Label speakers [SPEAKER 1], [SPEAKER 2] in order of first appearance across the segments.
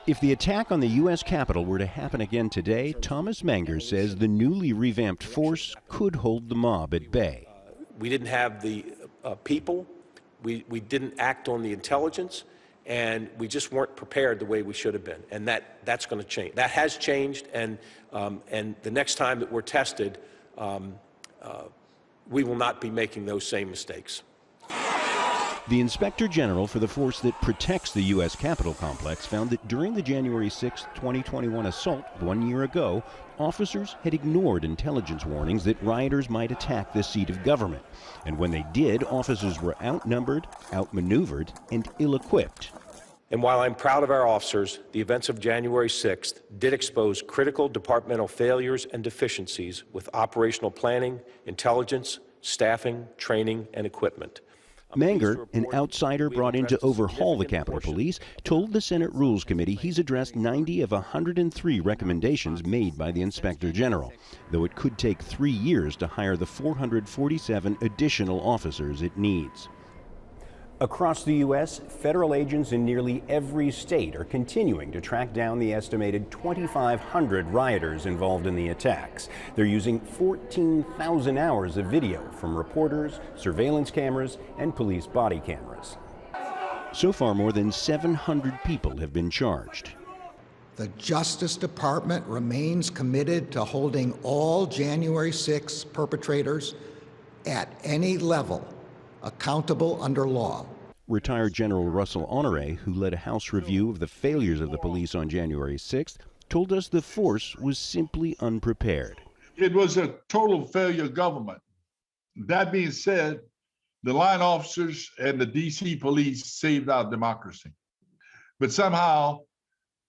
[SPEAKER 1] If the attack on the U.S. Capitol were to happen again today, Thomas Manger says the newly revamped force could hold the mob at bay.
[SPEAKER 2] We didn't have the people, we didn't act on the intelligence, and we just weren't prepared the way we should have been. And that's going to change. That has changed, and the next time that we're tested, we will not be making those same mistakes.
[SPEAKER 1] The Inspector General for the force that protects the U.S. Capitol complex found that during the January 6, 2021 assault 1 year ago, officers had ignored intelligence warnings that rioters might attack the seat of government. And when they did, officers were outnumbered, outmaneuvered, and ill-equipped.
[SPEAKER 2] And while I'm proud of our officers, the events of January 6th did expose critical departmental failures and deficiencies with operational planning, intelligence, staffing, training, and equipment.
[SPEAKER 1] Manger, an outsider brought in to overhaul the Capitol Police, told the Senate Rules Committee he's addressed 90 of 103 recommendations made by the Inspector General, though it could take 3 years to hire the 447 additional officers it needs. Across the U.S., federal agents in nearly every state are continuing to track down the estimated 2,500 rioters involved in the attacks. They're using 14,000 hours of video from reporters, surveillance cameras, and police body cameras. So far, more than 700 people have been charged.
[SPEAKER 3] The Justice Department remains committed to holding all January 6 perpetrators at any level accountable under law.
[SPEAKER 1] Retired General Russell Honore, who led a House review of the failures of the police on January 6th, told us the force was simply unprepared.
[SPEAKER 4] It was a total failure of government. That being said, the line officers and the D.C. police saved our democracy. But somehow,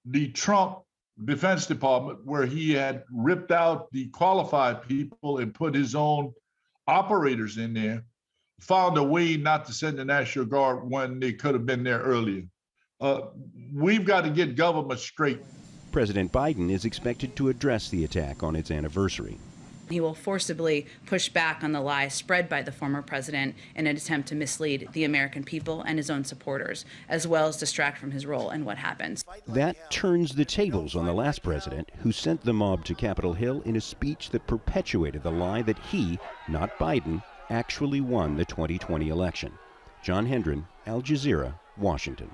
[SPEAKER 4] the Trump Defense Department, where he had ripped out the qualified people and put his own operators in there, found a way not to send the National Guard when they could have been there earlier. We've got to get government straight.
[SPEAKER 1] President Biden is expected to address the attack on its anniversary.
[SPEAKER 5] He will forcibly push back on the lies spread by the former president in an attempt to mislead the American people and his own supporters, as well as distract from his role in what happens.
[SPEAKER 1] That turns the tables on the last president, who sent the mob to Capitol Hill in a speech that perpetuated the lie that he, not Biden, actually won the 2020 election. John Hendren, Al Jazeera, Washington.